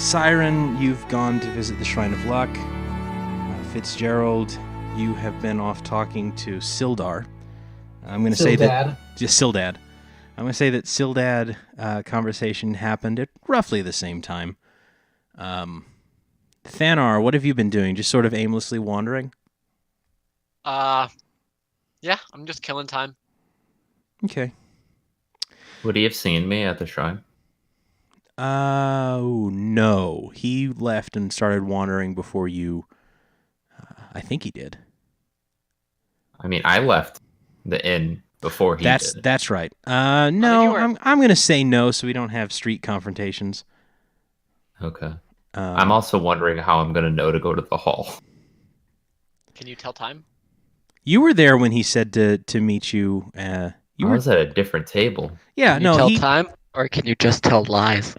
Cyran, you've gone to visit the Shrine of Luck. Fitzgerald, you have been off talking to Sildar. I'm going to say that... Just Sildad. I'm going to say that Sildad conversation happened at roughly the same time. Thanar, what have you been doing? Just sort of aimlessly wandering? Yeah, I'm just killing time. Okay. Would he have seen me at the shrine? No. He left and started wandering before you. I think he did. I mean, I left the inn before he did. That's right. No, I'm going to say no so we don't have street confrontations. Okay. I'm also wondering how I'm going to know to go to the hall. Can you tell time? You were there when he said to meet you. I was at a different table. Yeah, can you tell time, or can you just tell lies?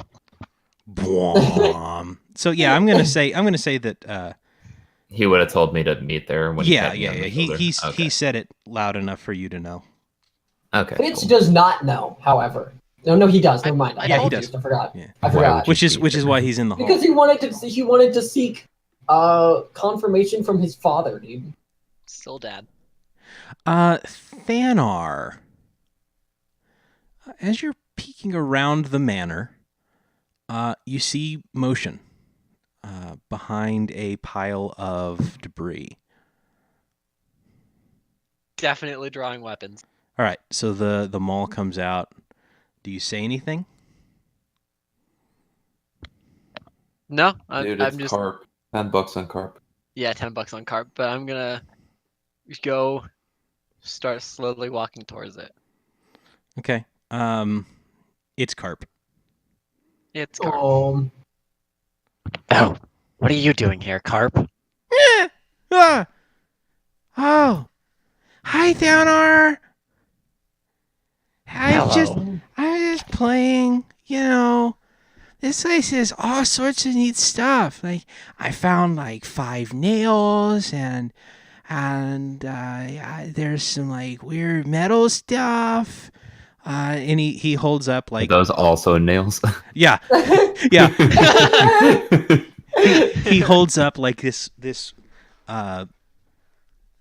So yeah, I'm gonna say that he would have told me to meet there when he said it loud enough for you to know. Okay. Fitz does not know, however. No, he does. Never mind. Yeah, he does. I forgot. Yeah. I forgot. Which is why he's in the hall. Because he wanted to seek confirmation from his father, dude. Still dad. Thanar, as you're peeking around the manor, you see motion behind a pile of debris. Definitely drawing weapons. All right, so the mall comes out. Do you say anything? No, I'm just carp. $10 on carp. Yeah, $10 on carp, but I'm gonna go start slowly walking towards it. Okay. It's carp. It's carp. Oh, what are you doing here, carp? Oh, hi, Thanar. I'm just playing. You know, this place is all sorts of neat stuff. Like I found like 5 nails and there's some like weird metal stuff. And he holds up like... Are those also nails? Yeah. Yeah. he holds up like this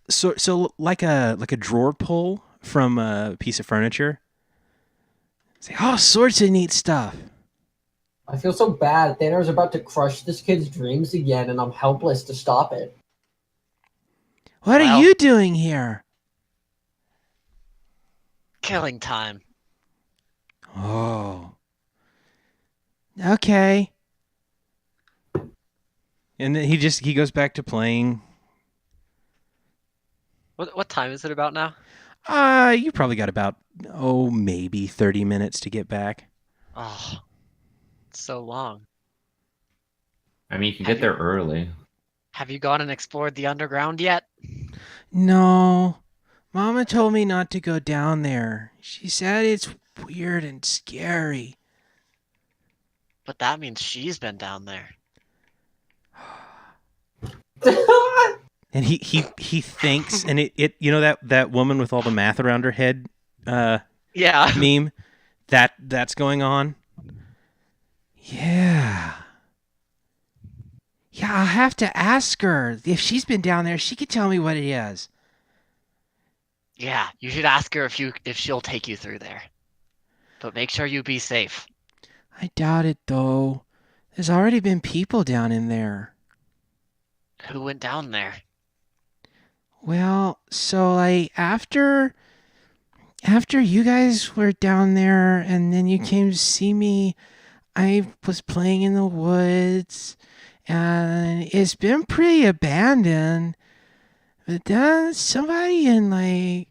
so like a drawer pull from a piece of furniture. It's like all sorts of neat stuff. I feel so bad. Thanor's about to crush this kid's dreams again, and I'm helpless to stop it. What are you doing here? Killing time. Oh. Okay. And then he goes back to playing. What time is it about now? You probably got about maybe 30 minutes to get back. Oh. It's so long. I mean, you can get there early. Have you gone and explored the underground yet? No. Mama told me not to go down there. She said it's weird and scary. But that means she's been down there. And he thinks, and it you know that woman with all the math around her head yeah meme that's going on. Yeah, I'll have to ask her. If she's been down there, she could tell me what it is. Yeah, you should ask her if she'll take you through there. But make sure you be safe. I doubt it, though. There's already been people down in there. Who went down there? Well, so like after you guys were down there and then you came to see me, I was playing in the woods and it's been pretty abandoned. But then somebody in like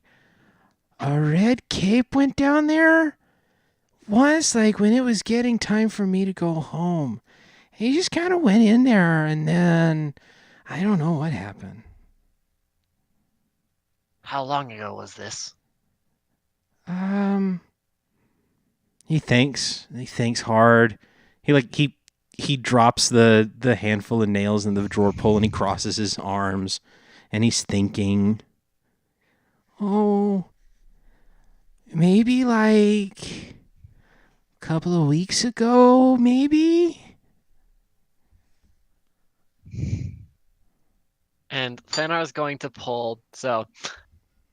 a red cape went down there once, like when it was getting time for me to go home. He just kind of went in there and then I don't know what happened. How long ago was this? He thinks hard. He drops the handful of nails in the drawer pull and he crosses his arms and he's thinking, oh, maybe like a couple of weeks ago, maybe? And Thanar is going to pull. So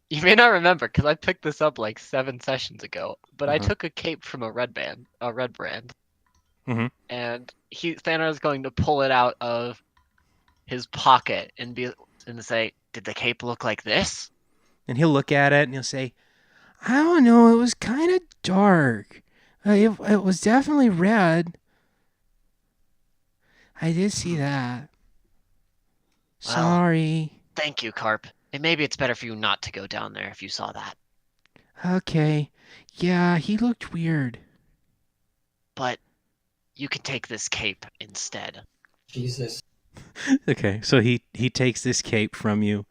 you may not remember because I picked this up like 7 sessions ago. But I took a cape from a red brand, Mhm. and Thanar is going to pull it out of his pocket and say, "Did the cape look like this?" And he'll look at it and he'll say, I don't know, it was kind of dark. It was definitely red. I did see that. Well, Sorry. Thank you, Carp. And maybe it's better for you not to go down there if you saw that. Okay. Yeah, he looked weird. But you can take this cape instead. Jesus. Okay, so he takes this cape from you,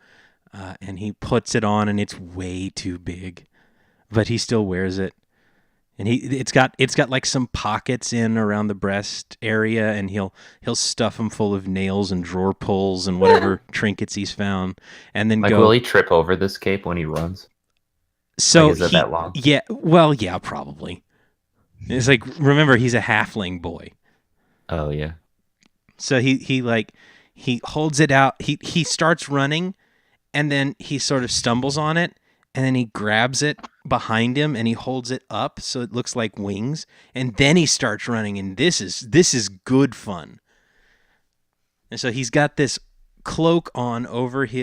and he puts it on, and it's way too big, but he still wears it. And it's got like some pockets in around the breast area, and he'll stuff them full of nails and drawer pulls and whatever trinkets he's found, and then Like, will he trip over this cape when he runs? So Like, is it that long? Yeah, well, yeah, probably. It's like, remember, he's a halfling boy. Oh yeah. So he holds it out. He starts running, and then he sort of stumbles on it, and then he grabs it behind him and he holds it up so it looks like wings, and then he starts running, and this is good fun. And so he's got this cloak on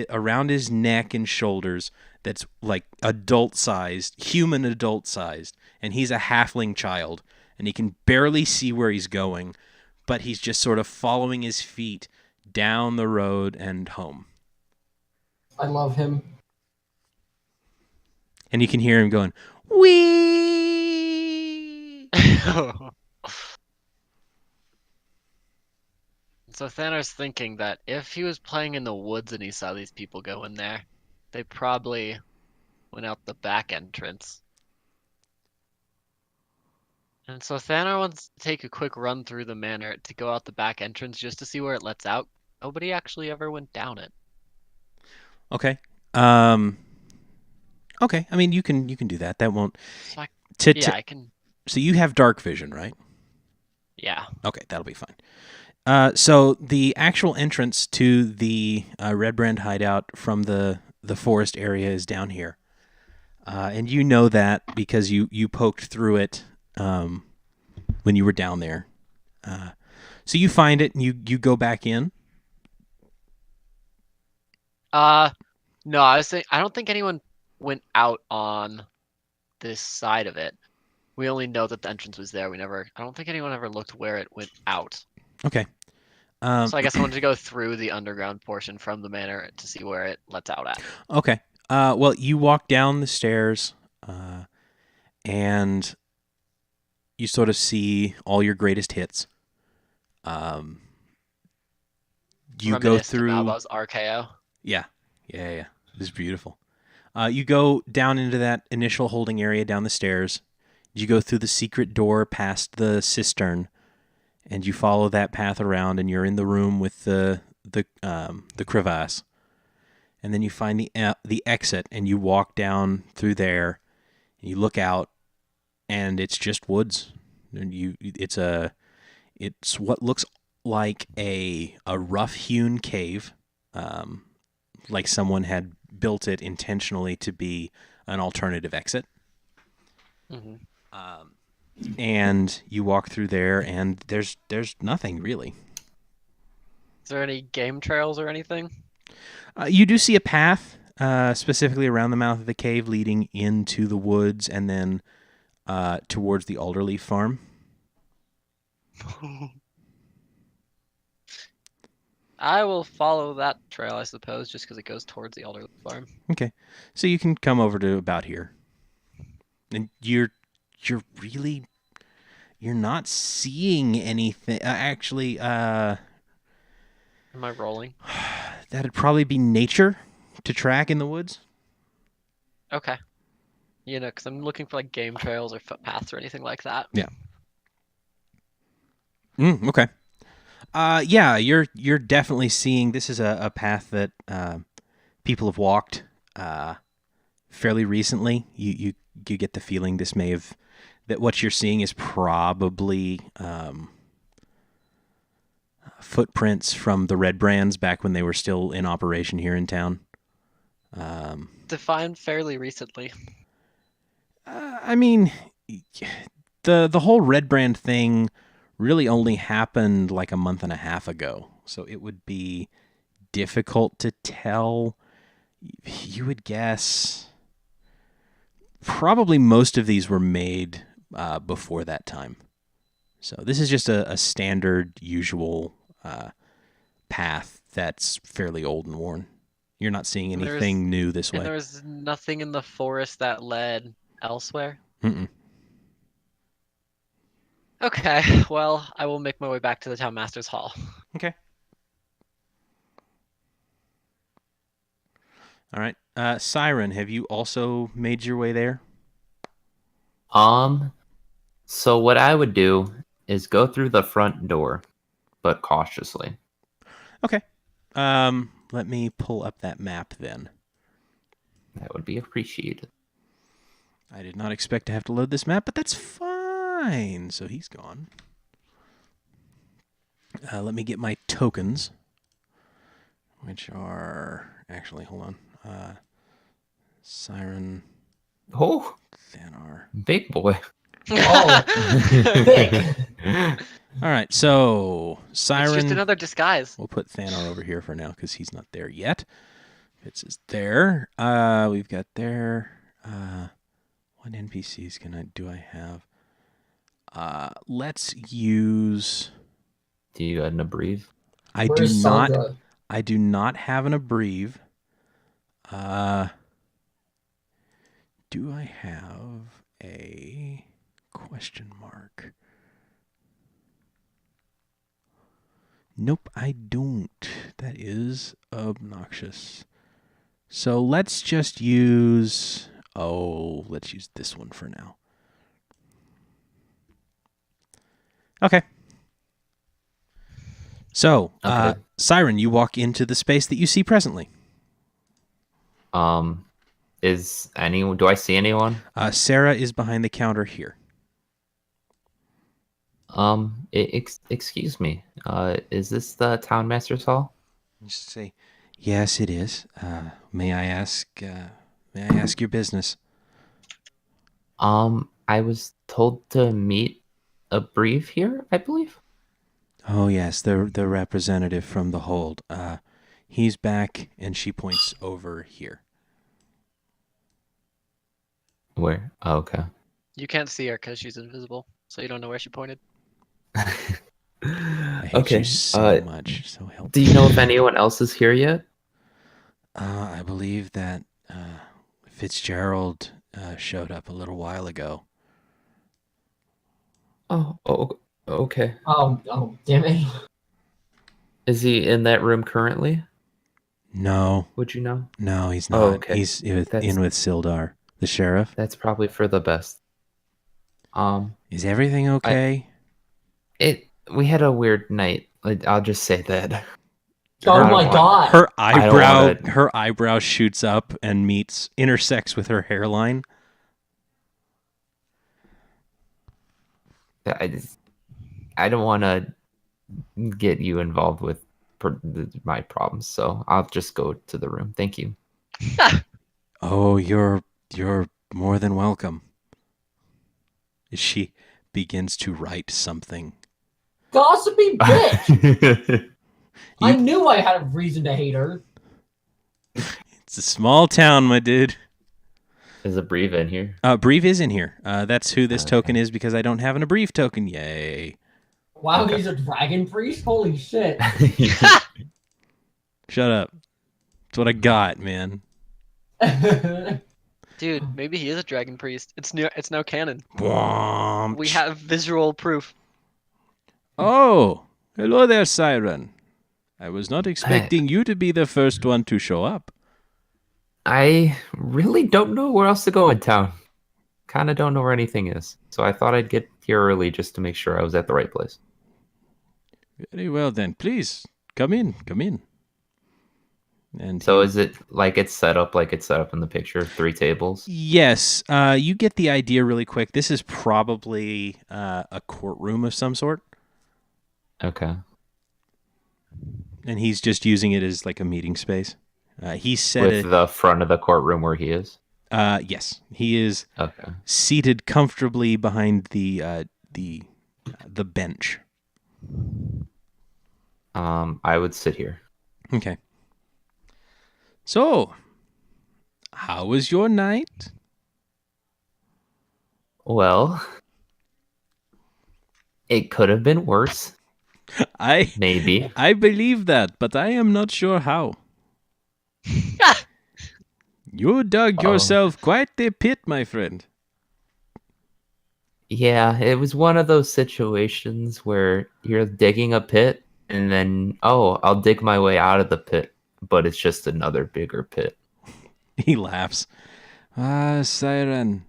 around his neck and shoulders that's like human adult sized, and he's a halfling child, and he can barely see where he's going, but he's just sort of following his feet down the road and home. I love him. And you can hear him going, wee. So Thanar's thinking that if he was playing in the woods and he saw these people go in there, they probably went out the back entrance. And so Thanar wants to take a quick run through the manor to go out the back entrance just to see where it lets out. Nobody actually ever went down it. Okay. Okay. I mean, you can do that. That won't. So I can. So you have dark vision, right? Yeah. Okay, that'll be fine. So the actual entrance to the Red Brand hideout from the forest area is down here, and you know that because you poked through it when you were down there. So you find it and you go back in. No, I was saying I don't think anyone went out on this side of it. We only know that the entrance was there. I don't think anyone ever looked where it went out. Okay. So I guess I wanted to go through the underground portion from the manor to see where it lets out at. Okay. Well, you walk down the stairs, and you sort of see all your greatest hits. You go through Malbo's RKO. Yeah. It was beautiful. You go down into that initial holding area down the stairs. You go through the secret door past the cistern, and you follow that path around, and you're in the room with the crevasse. And then you find the exit, and you walk down through there, and you look out, and it's just woods. And it's what looks like a rough-hewn cave, like someone had built it intentionally to be an alternative exit. Mm-hmm. And you walk through there, and there's nothing really. Is there any game trails or anything? You do see a path, specifically around the mouth of the cave, leading into the woods, and then towards the Alderleaf farm. I will follow that trail, I suppose, just because it goes towards the Alderleaf farm. Okay, so you can come over to about here, and you're not seeing anything. Actually, Am I rolling? That'd probably be nature to track in the woods. Okay. Because I'm looking for like game trails or footpaths or anything like that. Yeah. Okay. Yeah, you're definitely seeing this is a path that people have walked fairly recently. You get the feeling this may have that what you're seeing is probably footprints from the Red Brands back when they were still in operation here in town. Defined fairly recently. I mean, the whole Red Brand thing really only happened like a month and a half ago, so it would be difficult to tell. You would guess probably most of these were made before that time. So this is just a standard, usual path that's fairly old and worn. You're not seeing anything new this way. And there was nothing in the forest that led elsewhere? Mm-mm. Okay, well, I will make my way back to the Town Master's Hall. Okay. All right. Cyran, have you also made your way there? So what I would do is go through the front door, but cautiously. Okay. Let me pull up that map then. That would be appreciated. I did not expect to have to load this map, but that's fine. So he's gone. Let me get my tokens, which are actually, hold on. Cyran. Oh, Thanar. big boy. Oh, thick. All right, so Cyran. It's just another disguise. We'll put Thanar over here for now because he's not there yet. Fitz is there. We've got there. What NPCs do I have? Let's use. Do you got an abreve? I Where's do not. Sandra? I do not have an abreve. Do I have a question mark? Nope, I don't. That is obnoxious. So let's just use... let's use this one for now. Okay. So, Okay. Cyran, you walk into the space that you see presently. Do I see anyone? Sarah is behind the counter here. Excuse me. Is this the Town Master's Hall? Just say, yes, it is. May I ask your business? I was told to meet a brief here, I believe. Oh, yes, the representative from the hold. He's back, and she points over here. Where? Oh, okay. You can't see her because she's invisible, so you don't know where she pointed. I hate Okay, you so much. So help. Do you know if anyone else is here yet? I believe that Fitzgerald showed up a little while ago. Oh, okay. Oh, damn it. Is he in that room currently? No, Would you know? no, he's not. Oh, okay. He's in with Sildar, the sheriff. That's probably for the best. Is everything okay? We had a weird night. I'll just say that. Oh my god. Her eyebrow, wanna- her eyebrow shoots up and intersects with her hairline. I don't want to get you involved with my problems, so I'll just go to the room. Thank you. Oh, you're more than welcome. She begins to write something. Gossipy bitch! I knew I had a reason to hate her. It's a small town, my dude. Is a brief in here? Breve is in here. That's who this Okay. token is because I don't have an abreve token. Yay. Wow, Okay. he's a dragon priest? Holy shit. Shut up. That's what I got, man. Dude, maybe he is a dragon priest. It's now canon. Womp. We have visual proof. Oh, hello there, Cyran. I was not expecting you to be the first one to show up. I really don't know where else to go in town. Kind of don't know where anything is. So I thought I'd get here early just to make sure I was at the right place. Very well then. Please, come in. And So is it like it's set up in the picture, 3 tables? yes, you get the idea really quick. This is probably a courtroom of some sort. Okay. And he's just using it as like a meeting space. He said With the front of the courtroom where he is. yes, he is Okay. seated comfortably behind the bench. I would sit here. Okay. So, how was your night? Well, it could have been worse. Maybe. I believe that, but I am not sure how. You dug yourself quite the pit, my friend. Yeah, it was one of those situations where you're digging a pit and then, I'll dig my way out of the pit, but it's just another bigger pit. He laughs. Cyran,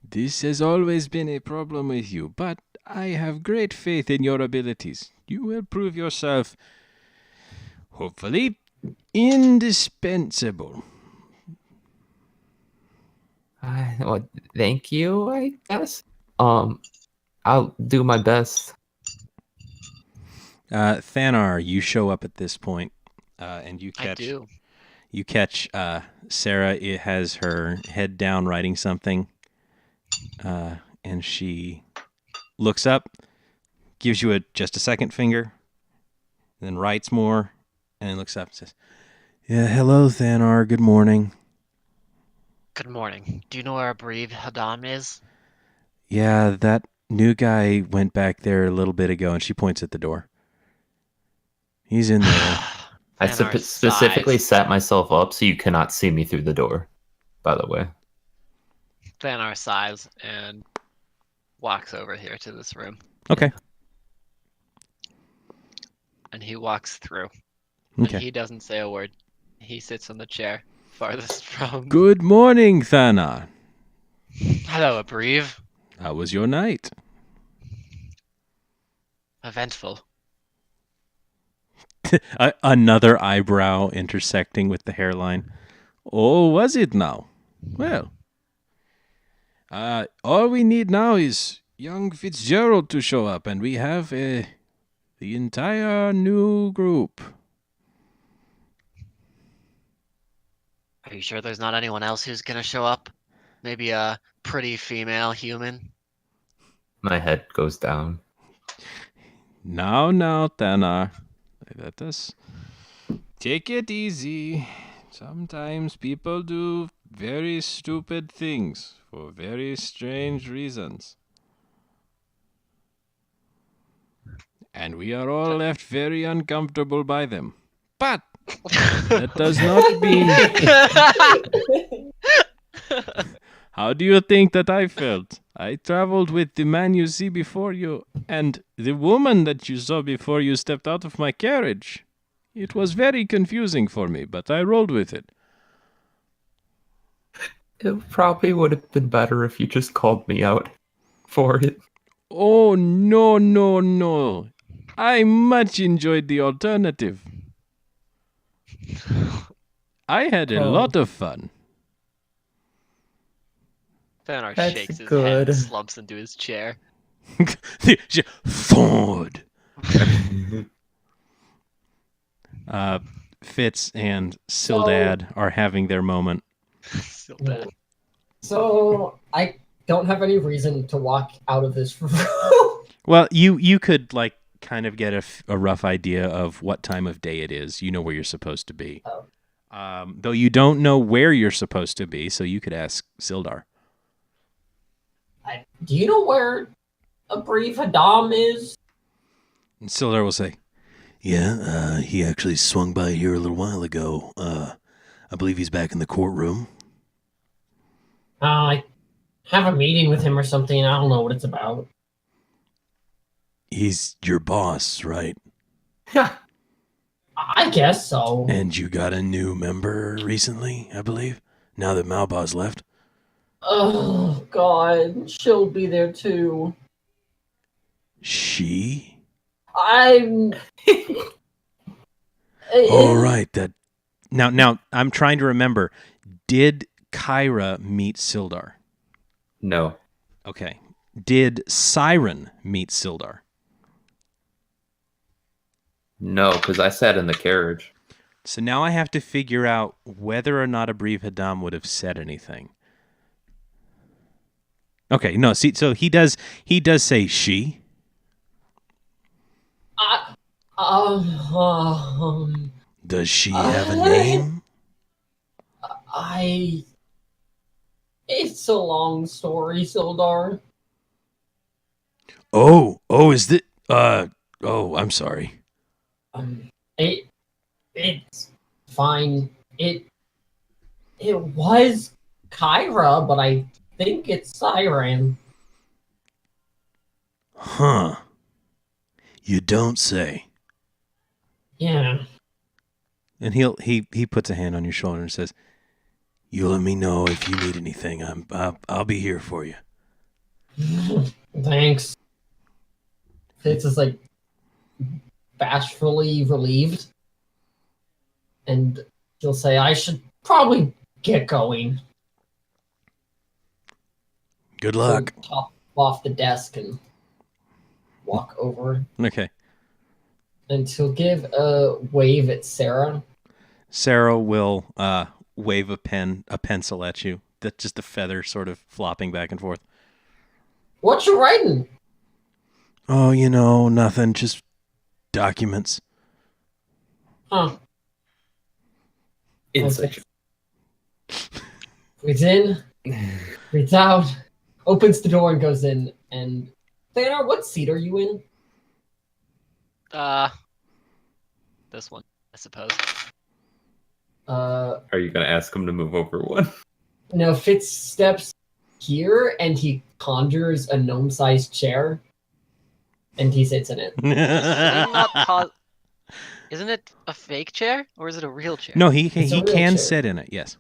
this has always been a problem with you, but I have great faith in your abilities. You will prove yourself, hopefully, indispensable. Well, thank you, I guess. I'll do my best. Thanar, you show up at this point, and you I do. You catch Sarah. It has her head down writing something, and she looks up, gives you just a second finger, then writes more, and then looks up and says, "Yeah, hello, Thanar. Good morning." Good morning. Do you know where Abreve Hadam is? Yeah, that new guy went back there a little bit ago, and she points at the door. He's in there. I Thanar specifically sighs. set myself up so you cannot see me through the door, by the way. Thanar sighs and walks over here to this room. Okay. And he walks through. And Okay. he doesn't say a word. He sits on the chair farthest from. Good morning, Thanar. Hello, Abreve. How was your night? Eventful. Another eyebrow intersecting with the hairline. Oh, was it now? Well, all we need now is young Fitzgerald to show up, and we have the entire new group. Are you sure there's not anyone else who's gonna show up? Maybe a pretty female human? My head goes down. Now, Thanar. Let us take it easy. Sometimes people do very stupid things for very strange reasons. And we are all left very uncomfortable by them. But that does not mean... How do you think that I felt? I traveled with the man you see before you and the woman that you saw before you stepped out of my carriage. It was very confusing for me, but I rolled with it. It probably would have been better if you just called me out for it. Oh, no. I much enjoyed the alternative. I had a lot of fun. Thanar That's shakes his head good. and slumps into his chair. Ford. Fitz and Sildad are having their moment. Still dead. So I don't have any reason to walk out of this room. Well, you could like kind of get a rough idea of what time of day it is. You know where you're supposed to be. Oh. Though you don't know where you're supposed to be, so you could ask Sildar. Do you know where Abreve Hadam is? And Sildar will say, "Yeah, he actually swung by here a little while ago. I believe he's back in the courtroom." I have a meeting with him or something. I don't know what it's about. He's your boss, right? I guess so. And you got a new member recently, I believe, now that Malbaw's left. Oh, God. She'll be there, too. She? I'm... All right, that... Now, I'm trying to remember. Did Kyra meet Sildar? No. Okay. Did Cyran meet Sildar? No, because I sat in the carriage. So now I have to figure out whether or not Abriv Hadam would have said anything. Okay, no, see, so he does say she. Does she have a name? It's a long story, Sildar. Oh, is that I'm sorry. It's fine. It was Kyra, but I think it's Cyran. Huh. You don't say. Yeah. And he puts a hand on your shoulder and says, "You let me know if you need anything. I'll be here for you." Thanks. Fitz is like bashfully relieved, and he'll say, "I should probably get going." Good luck. He'll top off the desk and walk over, Okay. and he'll give a wave at Sarah. Sarah will wave a pencil at you. That's just a feather sort of flopping back and forth. What you writing? Oh, nothing. Just documents. Huh. Insight. Breathes in, breathes out, opens the door and goes in. And Thanar, what seat are you in? This one, I suppose. Are you going to ask him to move over one? No, Fitz steps here and he conjures a gnome-sized chair, and he sits in it. Isn't it a fake chair or is it a real chair? No, he It's a real can chair. sit in it, yes.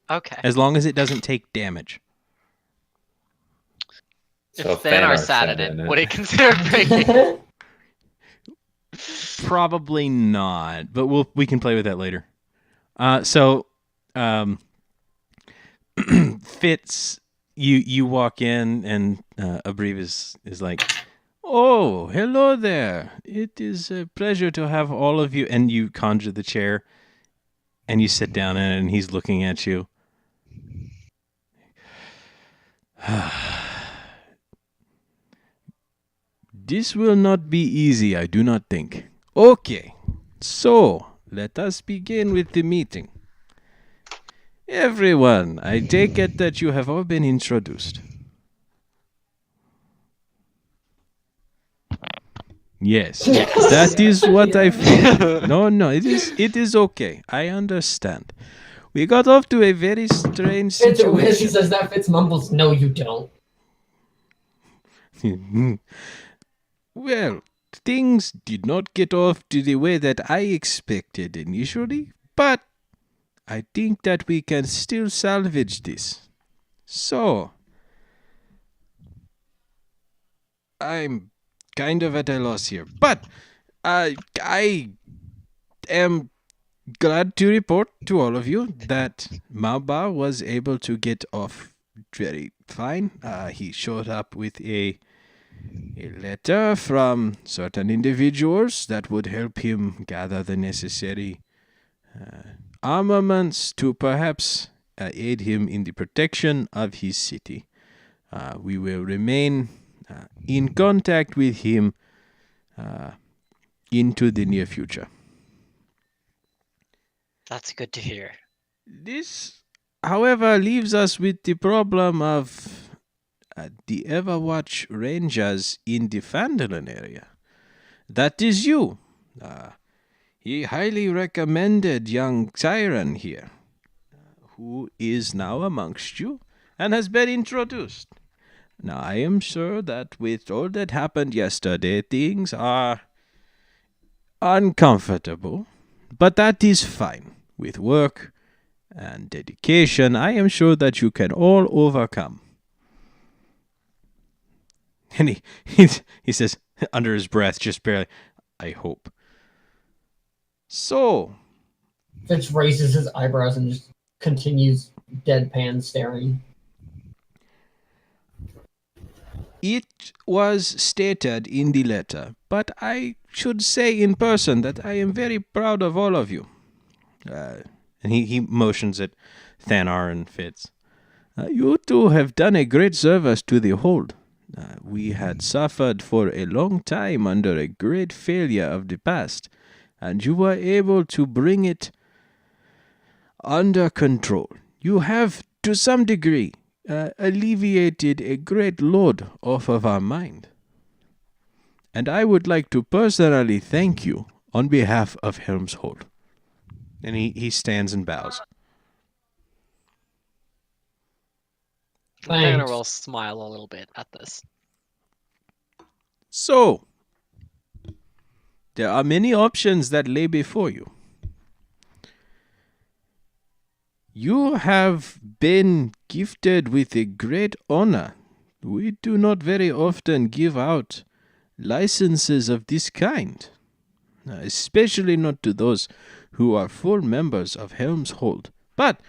Okay. As long as it doesn't take damage. If So Thanar sat in it, would it consider breaking? Probably not, but we can play with that later. So Fitz, you walk in and Abriv is like, "Oh, hello there. It is a pleasure to have all of you." And you conjure the chair and you sit down in it and he's looking at you. This will not be easy, I do not think. Okay, so let us begin with the meeting. Everyone, I take it that you have all been introduced. Yes, that is what I feel. No, it is okay. I understand. We got off to a very strange Fitz, he situation. says that, Fitz mumbles, "No, you don't." Well, things did not get off to the way that I expected initially, but I think that we can still salvage this. So, I'm kind of at a loss here, but I am glad to report to all of you that Mauba was able to get off very fine. He showed up with a letter from certain individuals that would help him gather the necessary armaments to perhaps aid him in the protection of his city. We will remain in contact with him into the near future. That's good to hear. This, however, leaves us with the problem of the Everwatch Rangers in the Phandalin area. That is you. He highly recommended young Cyran here, who is now amongst you and has been introduced. Now, I am sure that with all that happened yesterday, things are uncomfortable, but that is fine. With work and dedication, I am sure that you can all overcome. And he says, under his breath, just barely, "I hope." So, Fitz raises his eyebrows and just continues deadpan staring. It was stated in the letter, but I should say in person that I am very proud of all of you. And he motions at Thanar and Fitz. You two have done a great service to the hold. We had suffered for a long time under a great failure of the past, and you were able to bring it under control. You have, to some degree, alleviated a great load off of our mind. And I would like to personally thank you on behalf of Helmshold. And he stands and bows. Thaner Thanks. will smile a little bit at this. So, there are many options that lay before you. You have been gifted with a great honor. We do not very often give out licenses of this kind, especially not to those who are full members of Helmshold. But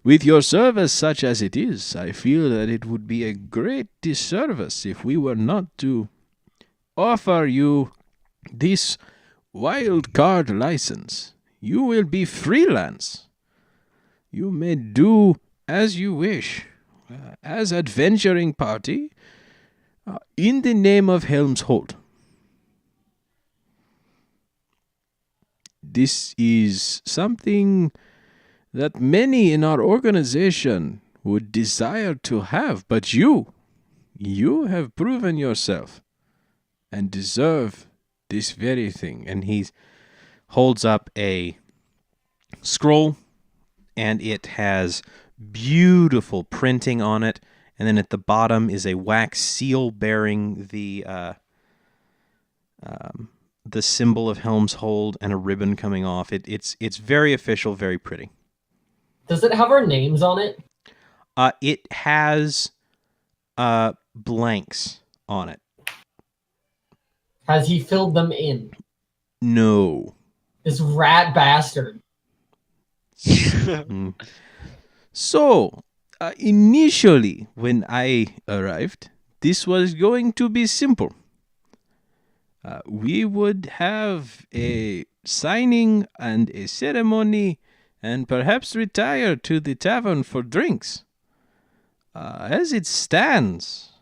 with your service such as it is, I feel that it would be a great disservice if we were not to offer you this wild card license. You will be freelance. You may do as you wish, as adventuring party, in the name of Helmshold. This is something that many in our organization would desire to have, but you have proven yourself and deserve this very thing. And he holds up a scroll, and it has beautiful printing on it, and then at the bottom is a wax seal bearing the symbol of Helmshold and a ribbon coming off. It's very official, very pretty. Does it have our names on it? It has blanks on it. Has he filled them in? No. This rat bastard. So, initially, when I arrived, this was going to be simple. We would have a signing and a ceremony, and perhaps retire to the tavern for drinks. As it stands,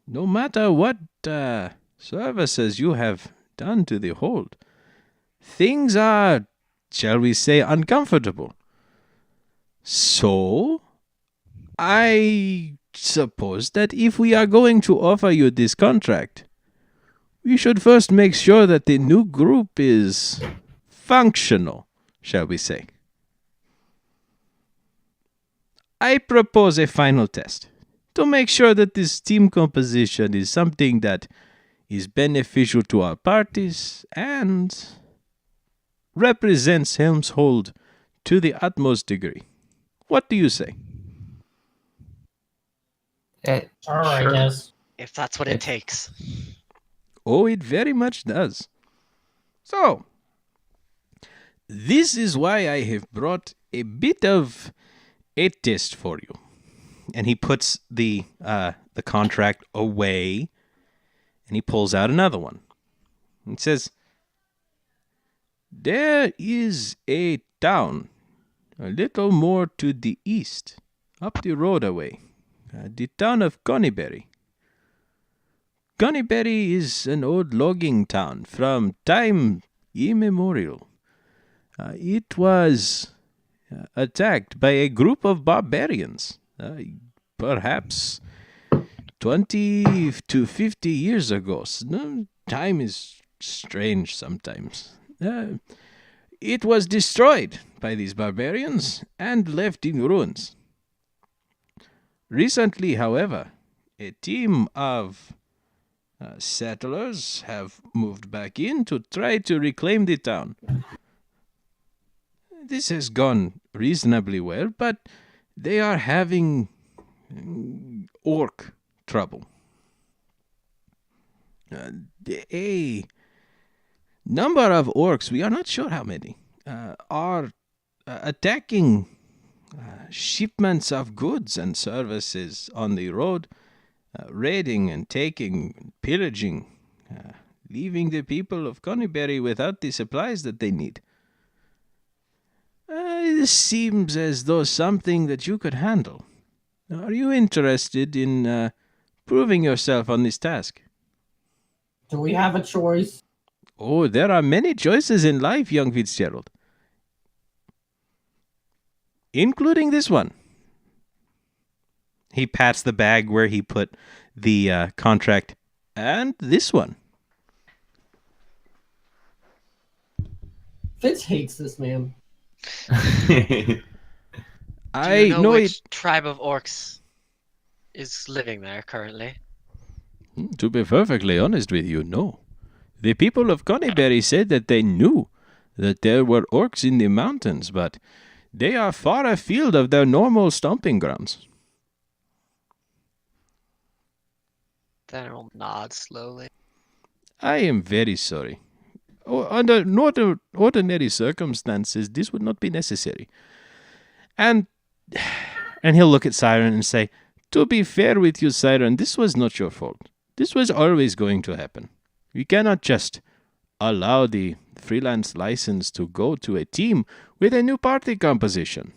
no matter what services you have done to the hold, things are, shall we say, uncomfortable. So, I suppose that if we are going to offer you this contract, we should first make sure that the new group is functional, shall we say. I propose a final test to make sure that this team composition is something that is beneficial to our parties and represents Helmshold to the utmost degree. What do you say? All right, Sure. guess. If that's what it takes. Oh, it very much does. So, this is why I have brought a bit of a test for you. And he puts the contract away, and he pulls out another one. He says, there is a town a little more to the east, up the road away, the town of Conyberry. Conyberry is an old logging town from time immemorial. It was attacked by a group of barbarians, perhaps 20 to 50 years ago. Time is strange sometimes. It was destroyed by these barbarians and left in ruins. Recently, however, a team of settlers have moved back in to try to reclaim the town. This has gone reasonably well, but they are having orc trouble. A number of orcs, we are not sure how many, are attacking shipments of goods and services on the road raiding and taking, and pillaging, leaving the people of Conyberry without the supplies that they need. This seems as though something that you could handle. Are you interested in proving yourself on this task? Do we have a choice? Oh, there are many choices in life, young Fitzgerald. Including this one. He pats the bag where he put the contract, and this one. Fitz hates this man. Do I you know know which tribe of orcs is living there currently? To be perfectly honest with you, no. The people of Conyberry said that they knew that there were orcs in the mountains, but they are far afield of their normal stomping grounds. Then I'll nod slowly. I am very sorry. Under ordinary circumstances, this would not be necessary. And he'll look at Cyran and say, to be fair with you, Cyran, this was not your fault. This was always going to happen. You cannot just allow the freelance license to go to a team with a new party composition.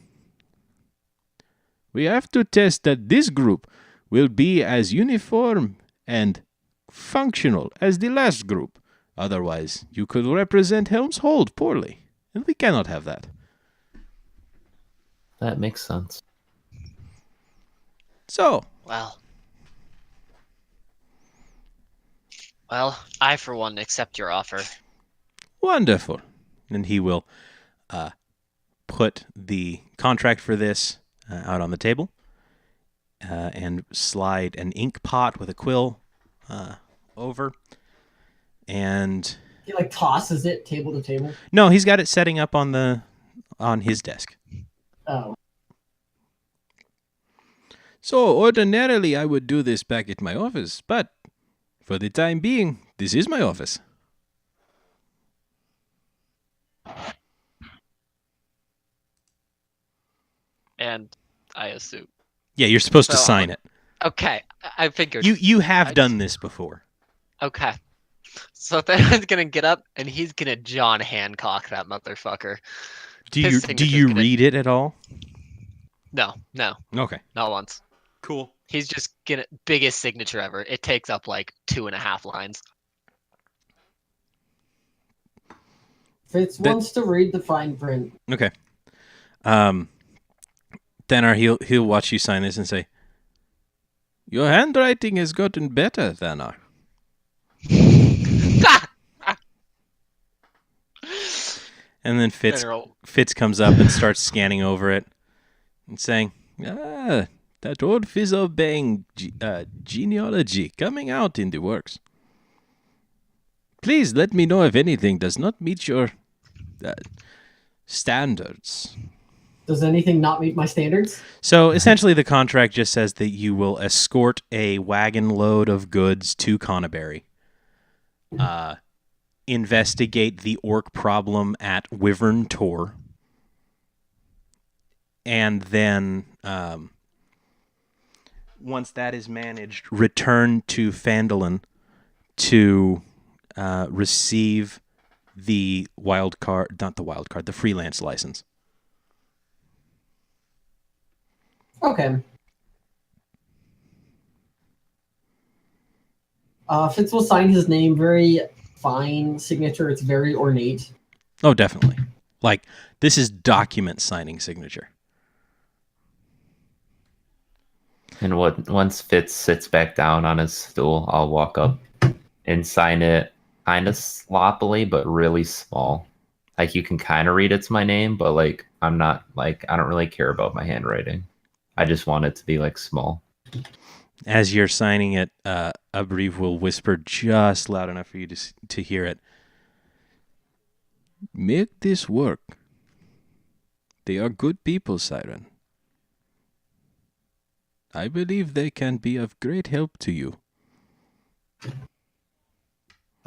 We have to test that this group will be as uniform and functional as the last group. Otherwise, you could represent Helm's Hold poorly, and we cannot have that. That makes sense. So, Well, I for one accept your offer. wonderful. And he will put the contract for this out on the table and slide an ink pot with a quill over. And He like tosses it table to table. no, he's got it setting up on his desk. Oh. So ordinarily I would do this back at my office, but for the time being, this is my office. And I assume. Yeah, you're supposed to So, sign it. Okay, I figured. You have I- done this before. Okay. So Thanor's gonna get up and he's gonna John Hancock that motherfucker. Do His you signature's gonna- read it at all? No, Okay. not once. Cool. He's just gonna biggest signature ever. It takes up like 2.5 lines. Fitz That- wants to read the fine print. Okay. Thanar, he'll watch you sign this and say, "Your handwriting has gotten better, Thanar." And then Fitz comes up and starts scanning over it and saying, that old Fizzlebang genealogy coming out in the works. Please let me know if anything does not meet your standards. Does anything not meet my standards? So essentially the contract just says that you will escort a wagon load of goods to Conyberry, investigate the orc problem at Wyvern Tor, and then once that is managed, return to Phandalin to receive the the freelance license. Okay. Fitz will sign his name. Very fine signature. It's very ornate. Oh, definitely. Like, this is document signing signature. And once Fitz sits back down on his stool, I'll walk up and sign it kind of sloppily, but really small. Like, you can kind of read it's my name, but like, I'm not like, I don't really care about my handwriting. I just want it to be like small. As you're signing it, Abriv will whisper just loud enough for you to hear it. Make this work. They are good people, Cyran. I believe they can be of great help to you.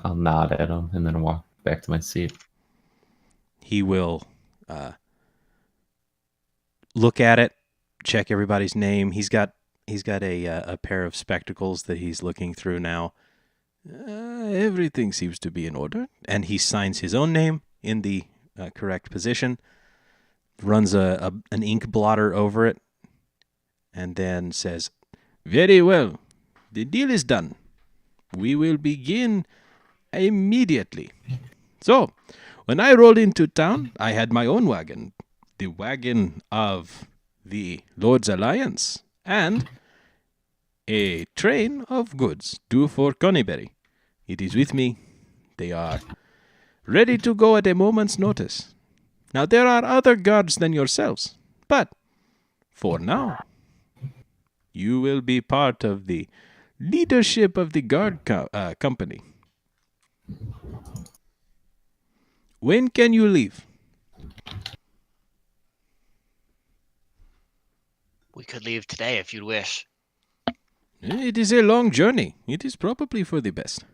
I'll nod at him and then walk back to my seat. He will look at it, check everybody's name. He's got a pair of spectacles that he's looking through now. Everything seems to be in order, and he signs his own name in the correct position. Runs an ink blotter over it, and then says, "Very well. The deal is done. We will begin immediately." So, when I rolled into town, I had my own wagon, the wagon of the Lord's Alliance, and a train of goods due for Conyberry. It is with me. They are ready to go at a moment's notice. Now, there are other guards than yourselves, but for now, you will be part of the leadership of the guard company. When can you leave? We could leave today if you'd wish. It is a long journey. It is probably for the best.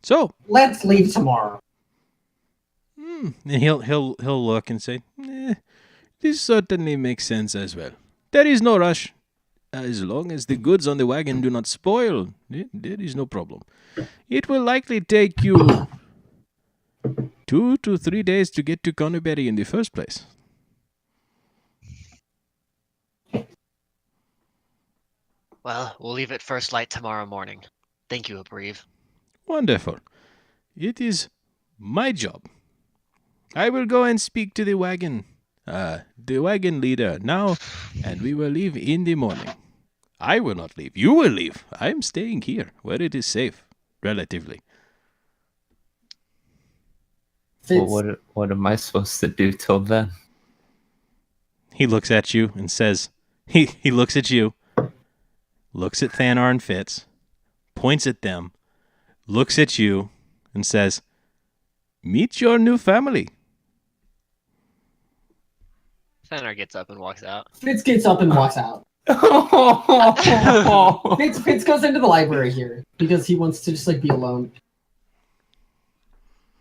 So, Let's leave tomorrow. and he'll look and say, "This certainly makes sense as well. There is no rush. As long as the goods on the wagon do not spoil, there is no problem. It will likely take you 2 to 3 days to get to Conyberry in the first place." Well, we'll leave at first light tomorrow morning. Thank you, Abreve. Wonderful. It is my job. I will go and speak to the wagon leader now, and we will leave in the morning. I will not leave. You will leave. I am staying here, where it is safe, relatively. Well, what am I supposed to do till then? He looks at you and says, he looks at you, looks at Thanar and Fitz, points at them, looks at you, and says, "Meet your new family." Thanar gets up and walks out. Fitz gets up and walks out. Fitz goes into the library here because he wants to just be alone.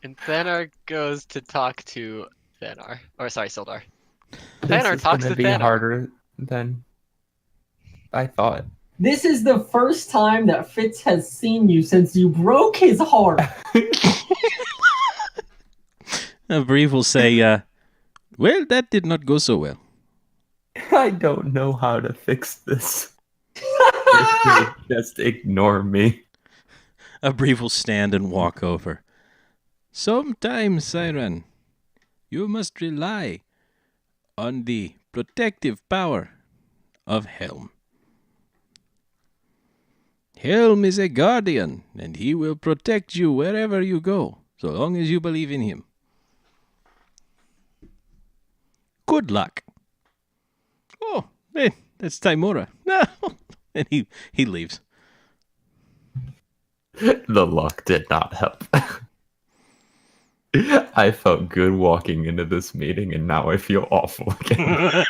And Thanar goes to talk to Thanar. Or sorry, Sildar. This Thanar is talks gonna to be Thanar. harder than I thought. This is the first time that Fitz has seen you since you broke his heart. Breve will say, "Well, that did not go so well." I don't know how to fix this. Just ignore me. Breve will stand and walk over. "Sometimes, Cyran, you must rely on the protective power of Helm. Helm is a guardian, and he will protect you wherever you go, so long as you believe in him. Good luck." "Oh, hey, that's Timora." "No." And he leaves. The luck did not help. I felt good walking into this meeting, and now I feel awful again.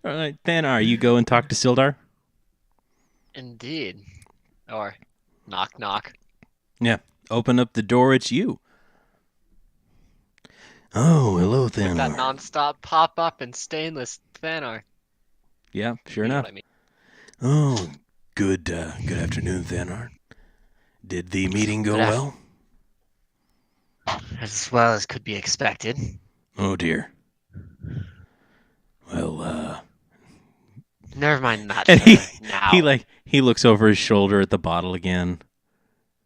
All right, Thanar, you go and talk to Sildar. Indeed. Or knock knock. Yeah, open up the door, it's you. "Oh, hello, With that Thanar." nonstop pop up and stainless Thanar. Yeah, sure You know enough. what I mean. "Oh, good afternoon, Thanar. Did the meeting go Good af- well?" As well as could be expected. "Oh, dear. Well, Never mind that. And now. he looks over his shoulder at the bottle again.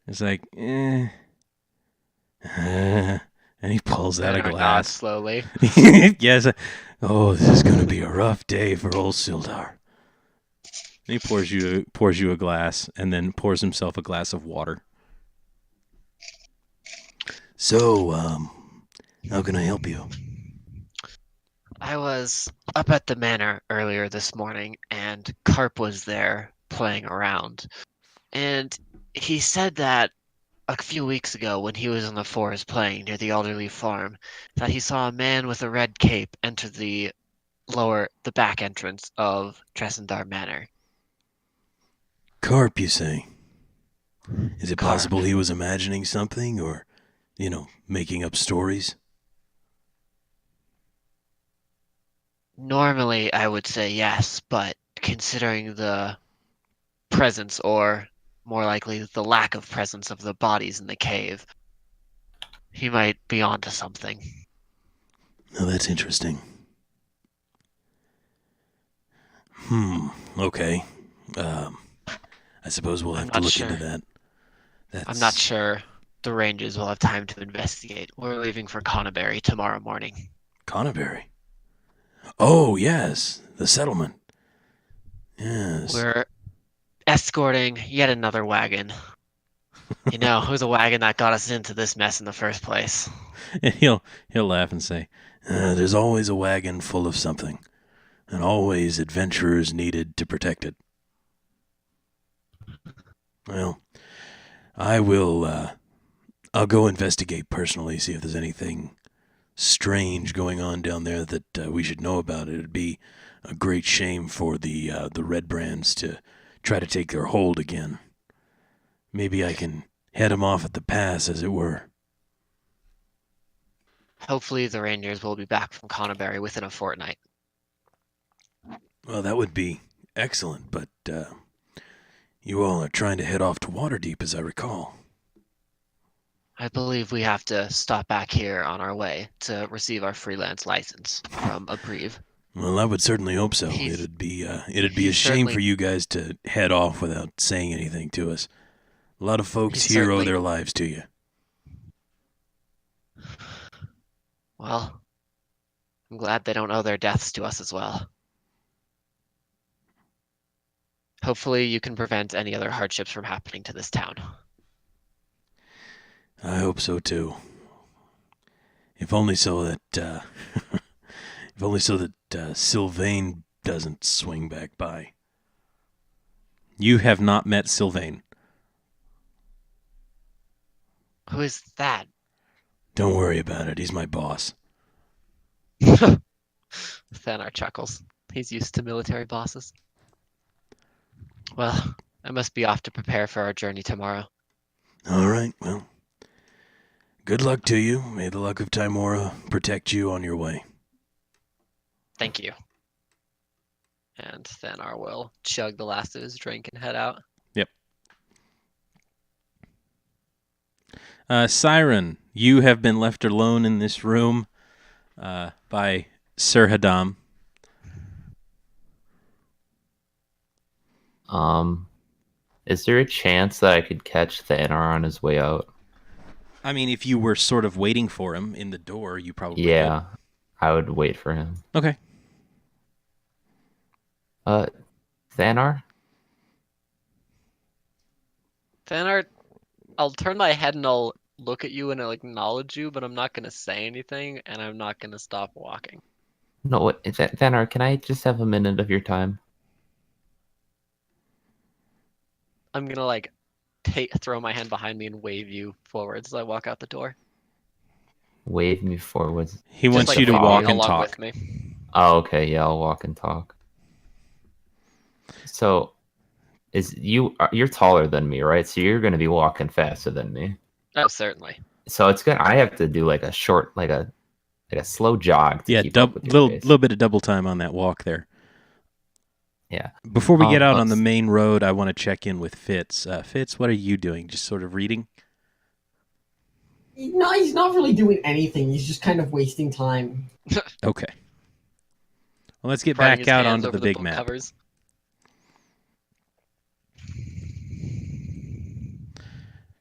It's like, and he pulls out a Thanar nods glass. slowly. Yes. "Oh, this is going to be a rough day for old Sildar." And he pours you a glass, and then pours himself a glass of water. "So, how can I help you?" I was up at the manor earlier this morning, and Carp was there playing around. And he said that a few weeks ago, when he was in the forest playing near the Alderley farm, that he saw a man with a red cape enter the back entrance of Tresendar Manor. "Carp, you say? Is it Carp. possible he was imagining something, or, making up stories?" Normally, I would say yes, but considering the presence, or more likely the lack of presence of the bodies in the cave, he might be onto something. Oh, that's interesting. Okay. I suppose we'll I'm have to not look sure. into that. I'm not sure the Rangers will have time to investigate. We're leaving for Conneberry tomorrow morning. Conneberry. Oh, yes. The settlement. Yes. We're escorting yet another wagon. You know, it was a wagon that got us into this mess in the first place. And he'll laugh and say, there's always a wagon full of something, and always adventurers needed to protect it. Well, I'll go investigate personally, see if there's anything strange going on down there that we should know about. It'd be a great shame for the Red Brands to try to take their hold again. Maybe I can head them off at the pass, as it were. Hopefully the Rangers will be back from Conneberry within a fortnight. Well, that would be excellent, but you all are trying to head off to Waterdeep, as I recall. I believe we have to stop back here on our way to receive our freelance license from Abreve. Well, I would certainly hope so. He's- It'd be a he's shame certainly- for you guys to head off without saying anything to us. A lot of folks He's here owe certainly- their lives to you. Well, I'm glad they don't owe their deaths to us as well. Hopefully you can prevent any other hardships from happening to this town. I hope so too. If only so that Sylvain doesn't swing back by. You have not met Sylvain. Who is that? Don't worry about it. He's my boss. Thanar chuckles. He's used to military bosses. Well, I must be off to prepare for our journey tomorrow. All right, well, good luck to you. May the luck of Timora protect you on your way. Thank you. And Thanar will chug the last of his drink and head out. Cyran, you have been left alone in this room by Sir Hadam. Is there a chance that I could catch Thanar on his way out? I mean, if you were sort of waiting for him in the door, you probably Yeah, I would wait for him. could. Okay. Thanar? Thanar, I'll turn my head and I'll look at you and I'll acknowledge you, but I'm not going to say anything and I'm not going to stop walking. No, what, Thanar, can I just have a minute of your time? I'm going to throw my hand behind me and wave you forwards as I walk out the door. Wave me forwards. He Just wants you to follow walk and along talk. with me. Oh, okay, yeah, I'll walk and talk. So, you're taller than me, right? So you're gonna be walking faster than me. Oh, certainly. So it's good. I have to do like a short, like a slow jog. To Yeah, keep up with your pace. little bit of double time on that walk there. Yeah. Before we get out on the let's- main road, I want to check in with Fitz. Fitz, what are you doing? Just sort of reading? No, he's not really doing anything. He's just kind of wasting time. Okay. Well, let's get Prying back his out hands onto over the big book map. covers.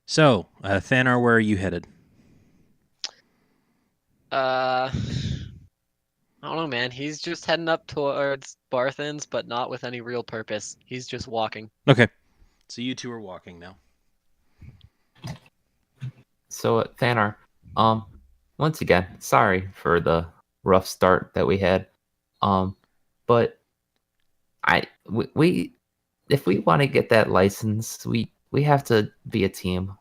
So, Thanar, where are you headed? I don't know, man. He's just heading up towards Barthen's, but not with any real purpose. He's just walking. Okay. So you two are walking now. So Thanar, once again, sorry for the rough start that we had. But we if we want to get that license, we have to be a team.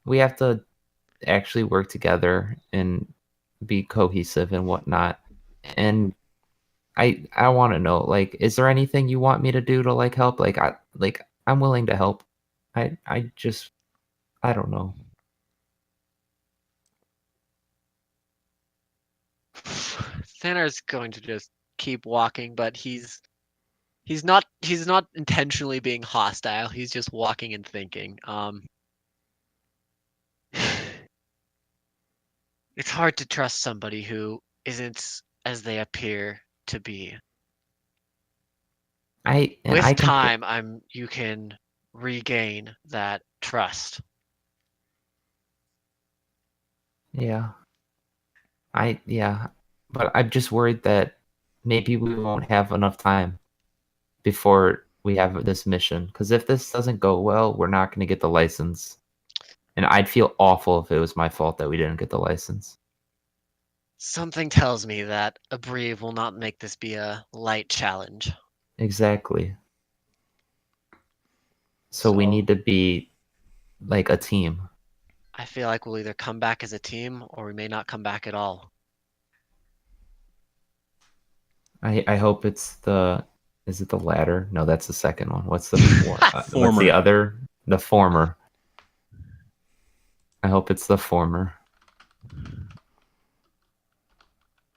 We have to actually work together and be cohesive and whatnot. And I want to know, like, is there anything you want me to do to help? I'm willing to help. I don't know. Thanar's going to just keep walking, but he's not intentionally being hostile. He's just walking and thinking. It's hard to trust somebody who isn't as they appear to be. With time, you can regain that trust. Yeah. But I'm just worried that maybe we won't have enough time before we have this mission. Because if this doesn't go well, we're not going to get the license. And I'd feel awful if it was my fault that we didn't get the license. Something tells me that a Breve will not make this be a light challenge. Exactly. So we need to be like a team. I feel like we'll either come back as a team or we may not come back at all. I hope it's is it the latter? No, that's the second one. What's the Former. What's the other? The former. I hope it's the former.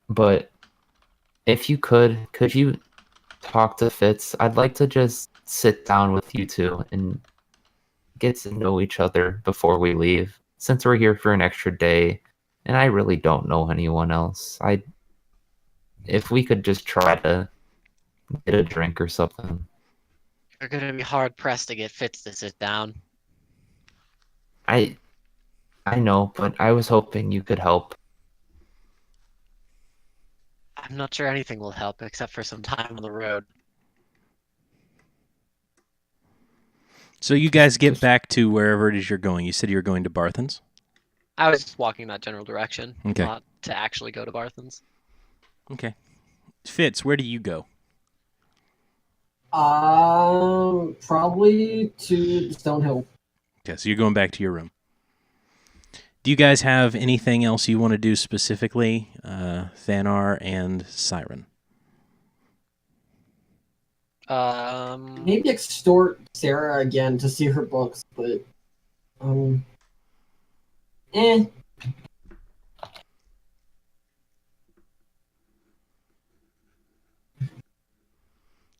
But if you could you talk to Fitz? I'd like to just sit down with you two and get to know each other before we leave, since we're here for an extra day, and I really don't know anyone else. If we could just try to get a drink or something. You're gonna be hard pressed to get Fitz to sit down. I know, but I was hoping you could help. I'm not sure anything will help except for some time on the road. So you guys get back to wherever it is you're going. You said you were going to Barthen's? I was just walking that general direction, Okay. not to actually go to Barthen's. Okay. Fitz, where do you go? Probably to the Stonehill. Okay, so you're going back to your room. Do you guys have anything else you want to do specifically, Thanar and Cyran? Maybe extort Sarah again to see her books, but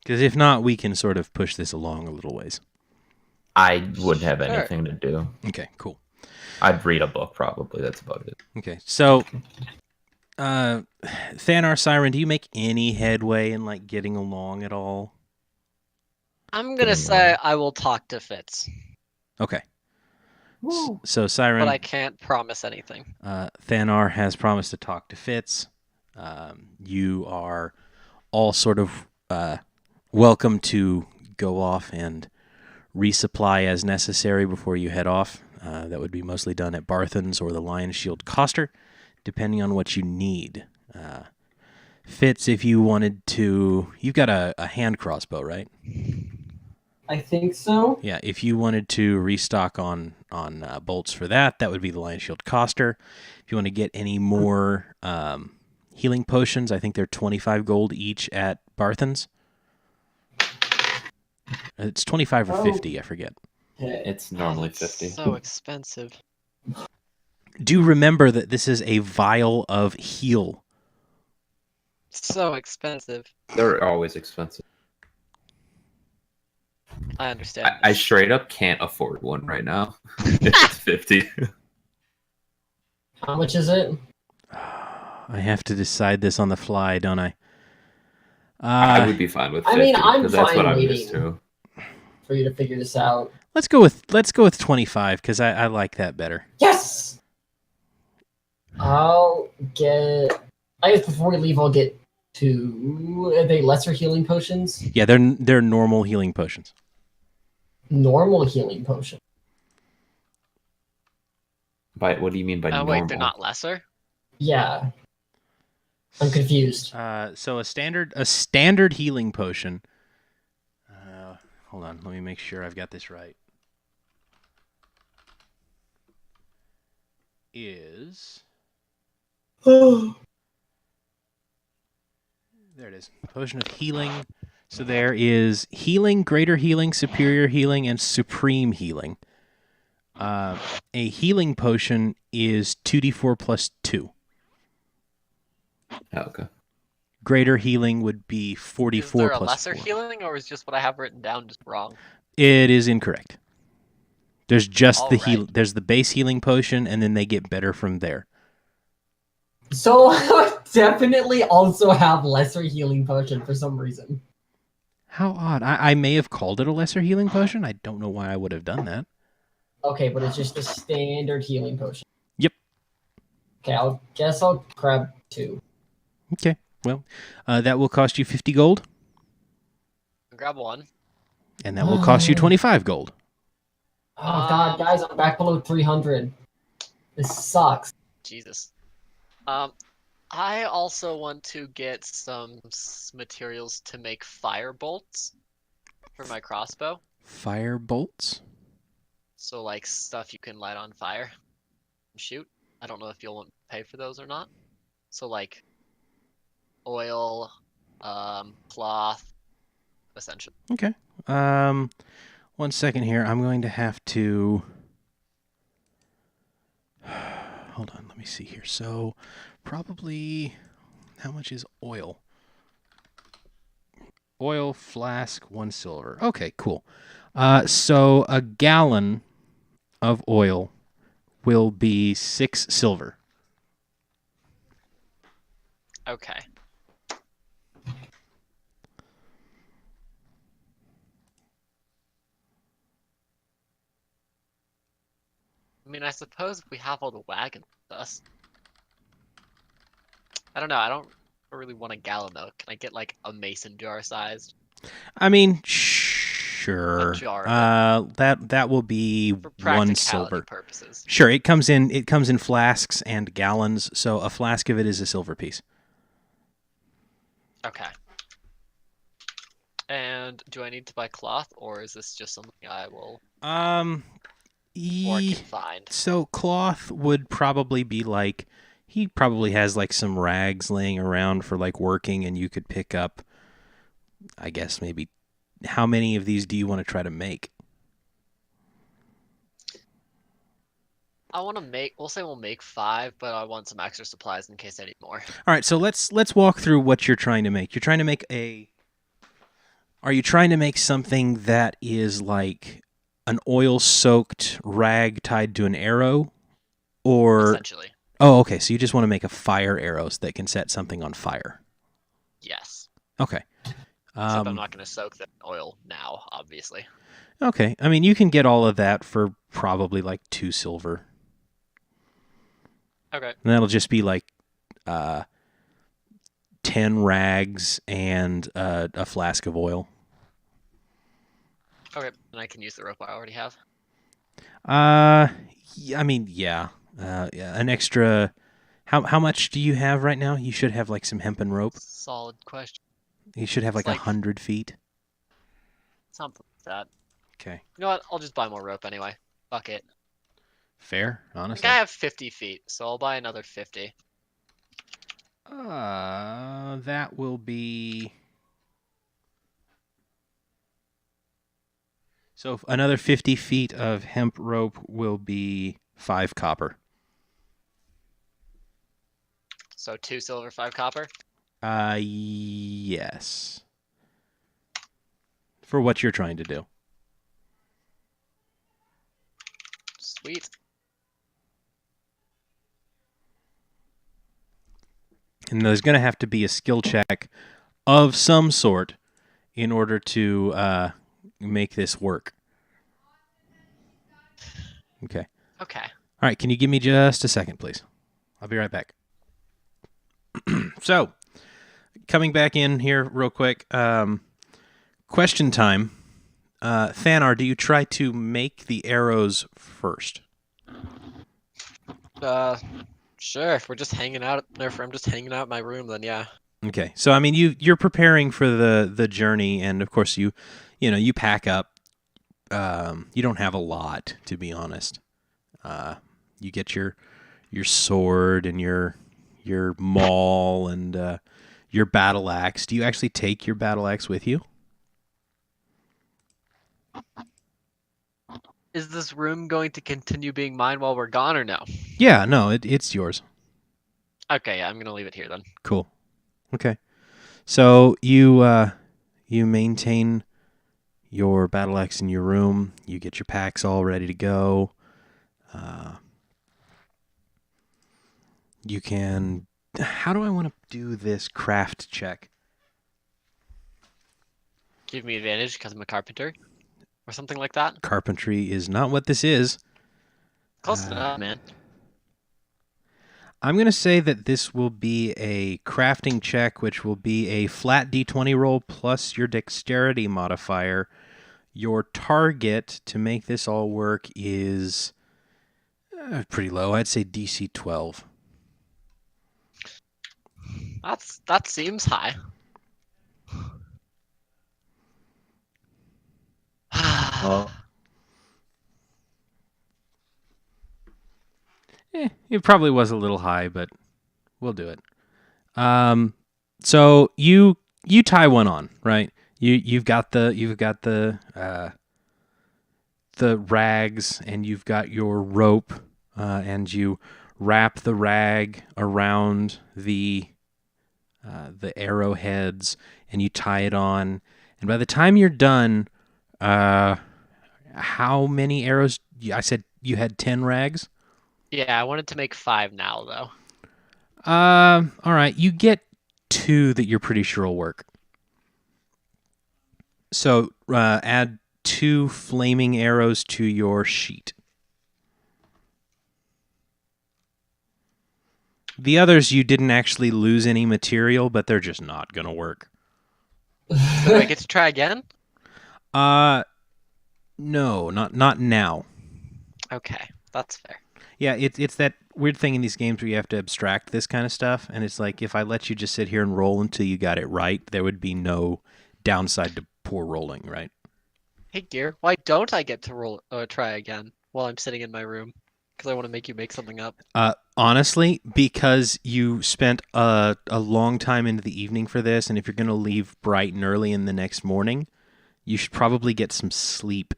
Because if not, we can sort of push this along a little ways. I wouldn't have Sure. anything to do. Okay, cool. I'd read a book probably. That's about it. Okay, so Thanar, Cyran, do you make any headway in like getting along at all? I'm gonna Getting say along. I will talk to Fitz, Okay. Woo. So but Cyran, I can't promise anything. Thanar has promised to talk to Fitz. You are all sort of welcome to go off and resupply as necessary before you head off. That would be mostly done at Barthen's or the Lion Shield Coster, depending on what you need. Fitz, if you wanted to... You've got a hand crossbow, right? I think so. Yeah, if you wanted to restock on bolts for that, that would be the Lion Shield Coster. If you want to get any more healing potions, I think they're 25 gold each at Barthen's. It's 25 or 50, I forget. Okay. It's normally That's 50. So expensive. Do remember that this is a vial of heal. So expensive. They're always expensive. I understand. I straight up can't afford one right now. It's 50. How much is it? I have to decide this on the fly, don't I? I would be fine with 50 I mean, I'm because that's fine what I'm waiting. used to. For you to figure this out. Let's go with 25 because I like that better. Yes! I'll get... I guess before we leave, I'll get 2... Are they lesser healing potions? Yeah, they're normal healing potions. Normal healing potion. What do you mean by Oh normal? wait, they're not lesser? Yeah. I'm confused. So a standard healing potion. Hold on, let me make sure I've got this right. Is there it is. Potion of healing. So there is healing, greater healing, superior healing, and supreme healing. A healing potion is 2d4 plus 2. Oh, okay. Greater healing would be 44 Is there a plus lesser 4. healing, or is just what I have written down just wrong? It is incorrect. There's just the Alright. There's the base healing potion, and then they get better from there. So I would definitely also have lesser healing potion for some reason. How odd. I may have called it a lesser healing potion. I don't know why I would have done that. Okay, but it's just a standard healing potion. Yep. Okay, I'll grab 2. Okay. Well, that will cost you 50 gold, Grab one. and that will cost you 25 gold. Oh god, guys, I'm back below 300. This sucks. Jesus. I also want to get some materials to make fire bolts for my crossbow. Fire bolts? So like stuff you can light on fire and shoot. I don't know if you'll want to pay for those or not. So like oil, cloth, essentially. Okay. 1 second here. I'm going to have to... Hold on, let me see here. So, probably... How much is oil? Oil flask, 1 silver. Okay, cool. So, a gallon of oil will be 6 silver. Okay. I mean, I suppose if we have all the wagons with us. I don't know. I don't really want a gallon though. Can I get like a mason jar sized? I mean, sure. A jar That will be For 1 practicality silver. purposes. Sure, it comes in flasks and gallons, so a flask of it is a silver piece. Okay. And do I need to buy cloth, or is this just something I will or can find? So cloth would probably be like, he probably has like some rags laying around for like working, and you could pick up, I guess maybe, how many of these do you want to try to make? I want to make. We'll say we'll make 5, but I want some extra supplies in case I need more. All right, so let's walk through what you're trying to make. You're trying to make Are you trying to make something that is like an oil-soaked rag tied to an arrow, or? Essentially, Oh, okay. So you just want to make a fire arrows that can set something on fire. yes. Okay. Except I'm not going to soak the oil now, obviously. Okay. I mean, you can get all of that for probably like 2 silver. Okay. And that'll just be like 10 rags and a flask of oil. Okay. And I can use the rope I already have. Yeah, I mean, yeah. Yeah, an extra. How much do you have right now? You should have like some hempen rope. Solid question. You should have like It's like 100 feet. Something like that. Okay. You know what? I'll just buy more rope anyway. Fuck it. Fair, I honestly. think I have 50 feet, so I'll buy another 50. That will be. So another 50 feet of hemp rope will be 5 copper. So 2 silver, 5 copper. Yes. For what you're trying to do. Sweet. And there's going to have to be a skill check of some sort in order to make this work. Okay. Okay. All right, can you give me just a second, please? I'll be right back. So, coming back in here real quick. Question time. Thanar, do you try to make the arrows first? Sure. If we're just hanging out, or if I'm just hanging out in my room, then yeah. Okay, so I mean, you're preparing for the journey, and of course you pack up. You don't have a lot, to be honest. You get your sword and your maul and your battle axe. Do you actually take your battle axe with you? Is this room going to continue being mine while we're gone, or no? Yeah, no, it's yours. Okay, yeah, I'm gonna leave it here then. Cool. Okay. So you maintain your battle axe in your room. You get your packs all ready to go. You can. How do I want to do this craft check? Give me advantage because I'm a carpenter, or something like that. Carpentry is not what this is. Close enough, man. I'm going to say that this will be a crafting check, which will be a flat d20 roll plus your dexterity modifier. Your target to make this all work is pretty low. I'd say DC 12. That seems high. Well, It probably was a little high, but we'll do it. So you tie one on, right? You've got the rags, and you've got your rope, and you wrap the rag around the arrowheads, and you tie it on. And by the time you're done, how many arrows? I said you had 10 rags. Yeah, I wanted to make 5 now, though. All right. You get 2 that you're pretty sure will work. So add 2 flaming arrows to your sheet. The others, you didn't actually lose any material, but they're just not going to work. So do I get to try again? No, not now. Okay, that's fair. Yeah, it's that weird thing in these games where you have to abstract this kind of stuff, and it's like if I let you just sit here and roll until you got it right, there would be no downside to poor rolling, right? Hey, Gear, why don't I get to try again while I'm sitting in my room? Because I want to make you make something up. Honestly, because you spent a long time into the evening for this, and if you're going to leave bright and early in the next morning, you should probably get some sleep.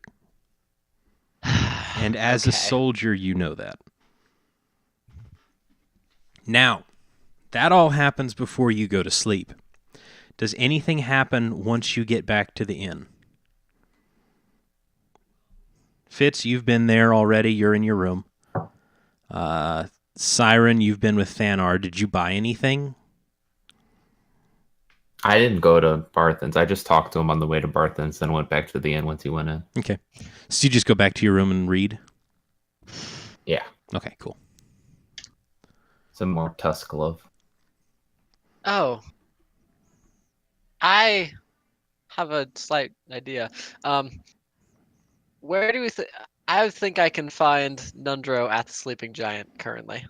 And as a Okay. soldier, you know that. Now, that all happens before you go to sleep. Does anything happen once you get back to the inn? Fitz, you've been there already. You're in your room. Cyran, you've been with Thanar. Did you buy anything? I didn't go to Barthen's. I just talked to him on the way to Barthen's, then went back to the inn once he went in. Okay. So you just go back to your room and read? Yeah. Okay, cool. Some more tusk glove. Oh. I have a slight idea. Where do we I think I can find Nundro at the Sleeping Giant currently.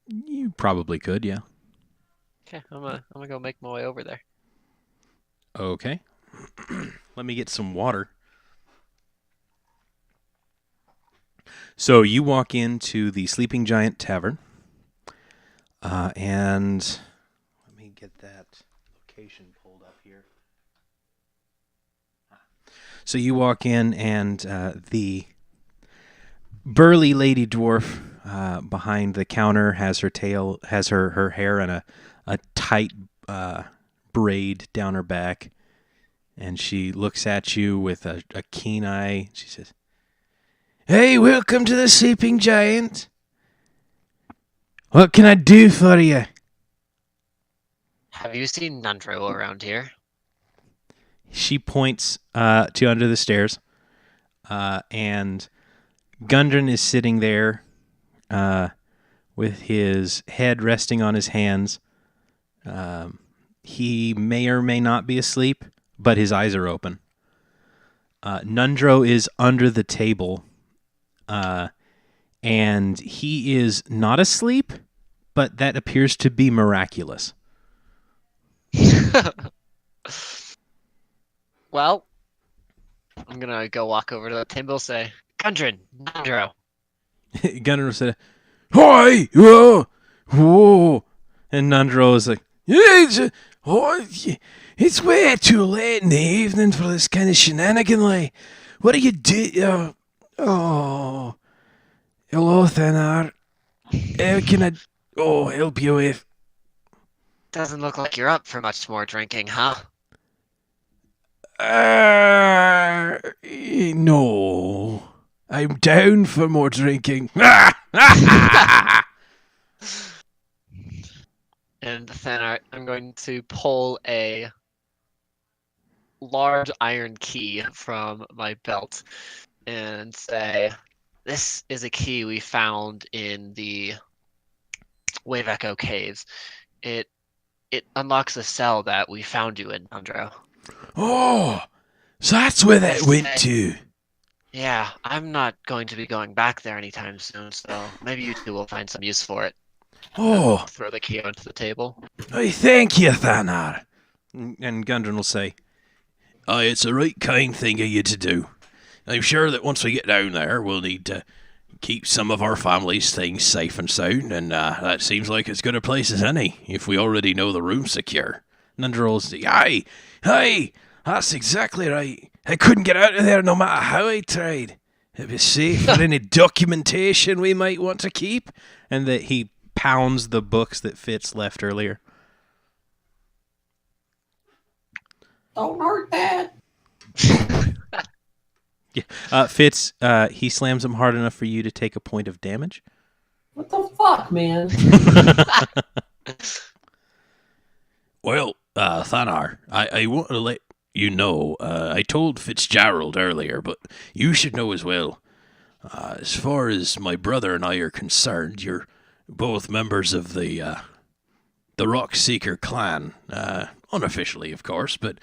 You probably could, yeah. Okay, I'm gonna go make my way over there. Okay. Let me get some water. So you walk into the Sleeping Giant Tavern, and let me get that location pulled up here. So you walk in, and the burly lady dwarf behind the counter has her hair in a tight braid down her back, and she looks at you with a keen eye. She says, "Hey, welcome to the Sleeping Giant. What can I do for you?" Have you seen Nundro around here? She points to under the stairs, and Gundren is sitting there with his head resting on his hands. He may or may not be asleep, but his eyes are open. Nundro is under the table, and he is not asleep, but that appears to be miraculous. Well, I'm gonna go walk over to the table, say, Gundren, Nundro. Gundren said, "Hi, whoa," and Nundro is like, "It's way too late in the evening for this kind of shenanigan. What do you do? Hello, Thanar. How can I help you with?" Doesn't look like you're up for much more drinking, huh? No. I'm down for more drinking. And Thanar, I'm going to pull a large iron key from my belt and say, "This is a key we found in the Wave Echo Caves. It unlocks a cell that we found you in, Andro." Oh, so that's where that went to. Yeah, I'm not going to be going back there anytime soon, so maybe you two will find some use for it. Oh, Throw the key onto the table. I thank you, Thanar. And Gundren will say, it's a right kind thing of you to do. I'm sure that once we get down there, we'll need to keep some of our family's things safe and sound, and that seems like as good a place as any, if we already know the room's secure. Nundra will say, aye, that's exactly right. I couldn't get out of there no matter how I tried. It was safe for any documentation we might want to keep. And that he pounds the books that Fitz left earlier. Don't hurt that. Yeah. Fitz, he slams them hard enough for you to take a point of damage. What the fuck, man? Well, Thanar, I want to let you know, I told Fitzgerald earlier, but you should know as well. As far as my brother and I are concerned, you're both members of the Rockseeker clan. Unofficially, of course, but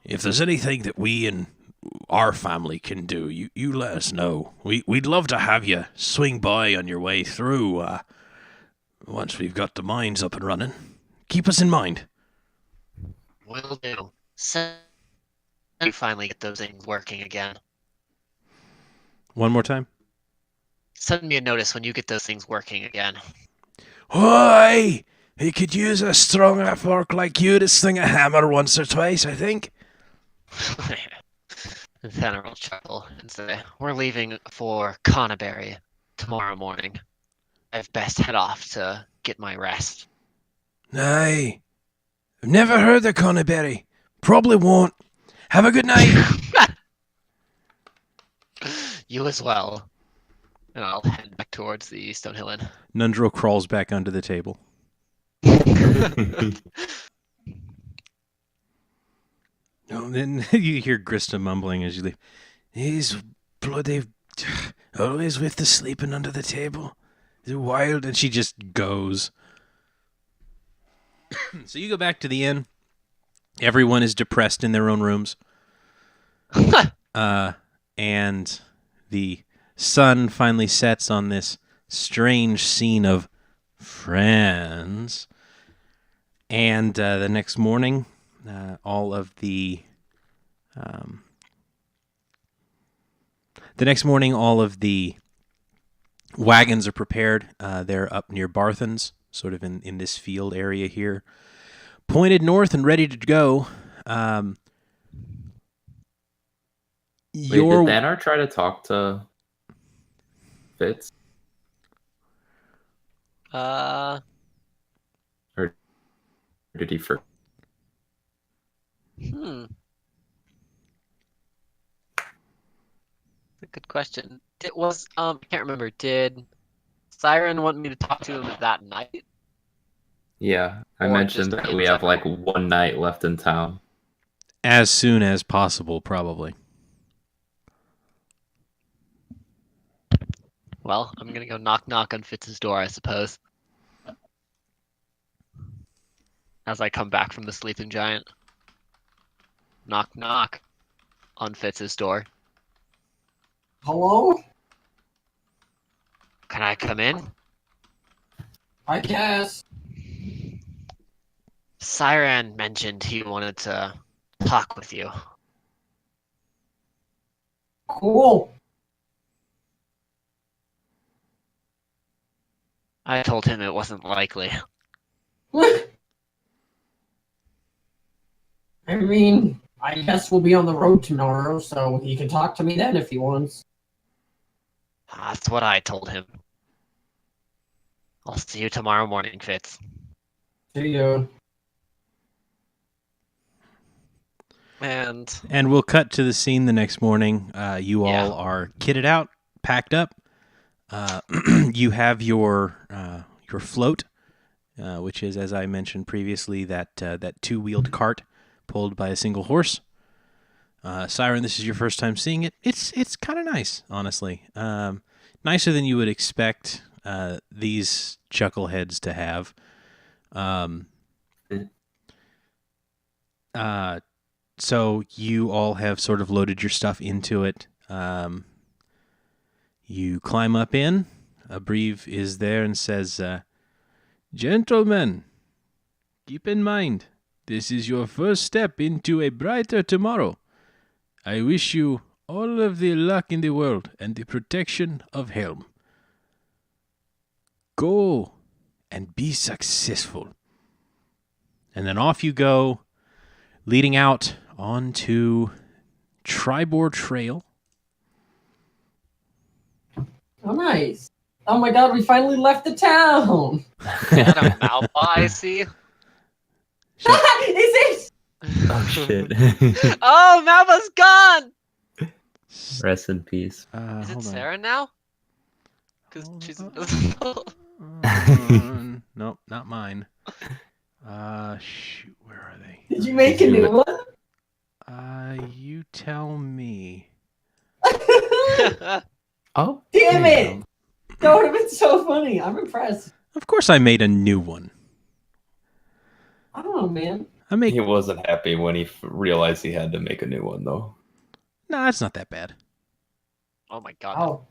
if there's anything that we and our family can do, you let us know. We'd love to have you swing by on your way through, once we've got the mines up and running. Keep us in mind. Will do. So you finally get those things working again. One more time. Send me a notice when you get those things working again. Why? He could use a strong half-orc like you to swing a hammer once or twice, I think. And Thanar will chuckle and say, "We're leaving for Conneberry tomorrow morning. I've best head off to get my rest." Aye. I've never heard of Conneberry. Probably won't. Have a good night. You as well. And I'll head back towards the Stonehill Inn. Nundro crawls back under the table. Oh, then you hear Grista mumbling as you leave. He's bloody always with the sleeping under the table. He's wild, and she just goes. So you go back to the inn. Everyone is depressed in their own rooms. And the sun finally sets on this strange scene of friends. And the next morning, all of the wagons are prepared. They're up near Barthens, sort of in this field area here, pointed north and ready to go. Wait, did Thanar try to talk to Fitz? Or did he forget? That's a good question. I can't remember. Did Cyran want me to talk to him that night? Yeah, I Or mentioned just that we have like one night left in town. As soon as possible, probably. Well, I'm gonna go knock on Fitz's door, I suppose. As I come back from the sleeping giant. Knock on Fitz's door. Hello? Can I come in? I guess. Cyran mentioned he wanted to talk with you. Cool. I told him it wasn't likely. I mean, I guess we'll be on the road tomorrow, so he can talk to me then if he wants. That's what I told him. I'll see you tomorrow morning, Fitz. See you. And we'll cut to the scene the next morning. You all are kitted out, packed up. You have your float, which is, as I mentioned previously, that two-wheeled cart pulled by a single horse. Cyran, this is your first time seeing it. It's kind of nice, honestly. Nicer than you would expect these chuckleheads to have. So you all have sort of loaded your stuff into it. You climb up in. Abreve is there and says, "Gentlemen, keep in mind, this is your first step into a brighter tomorrow. I wish you all of the luck in the world and the protection of Helm. Go and be successful." And then off you go, leading out onto Tribor Trail. Oh, nice. Oh my god, we finally left the town! Got a Malpa, I see. Is it? Oh shit. Oh, Malpa's gone! Rest in peace. Is it Hold on. Sarah now? Because Hold she's on. invisible. Nope, not mine. Shoot, where are they? Did you make a new one? You tell me. Oh, Damn There you it! go. That would have been so funny. I'm impressed. Of course I made a new one. I don't know, man. He wasn't happy when he realized he had to make a new one, though. No, it's not that bad. Oh my god. Oh.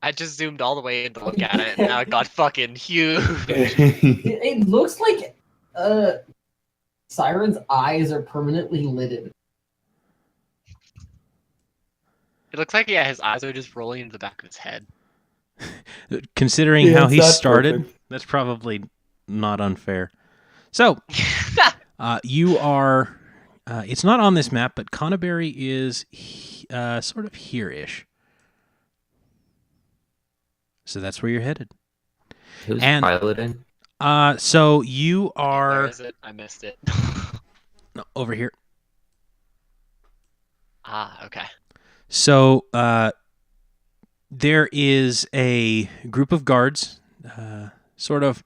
I just zoomed all the way in to look at it, and now it got fucking huge. It looks like Cyran's eyes are permanently lidded. It looks like, yeah, his eyes are just rolling into the back of his head. Considering Yeah, how he that's started, perfect. that's probably not unfair. So, you are... it's not on this map, but Conneberry is sort of here-ish. So that's where you're headed. who's And- piloting? So you Where are... is it? I missed it. No, over here. Okay. So, there is a group of guards, sort of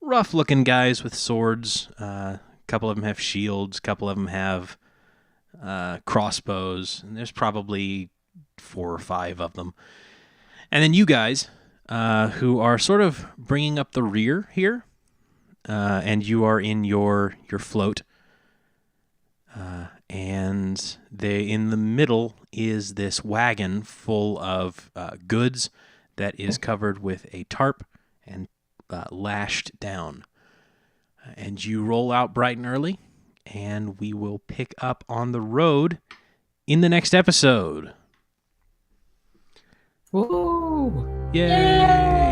rough-looking guys with swords. A couple of them have shields. A couple of them have crossbows. And there's probably 4 or 5 of them. And then you guys, who are sort of bringing up the rear here, and you are in your float. And in the middle is this wagon full of goods that is covered with a tarp and lashed down. And you roll out bright and early, and we will pick up on the road in the next episode. Woo! Yay!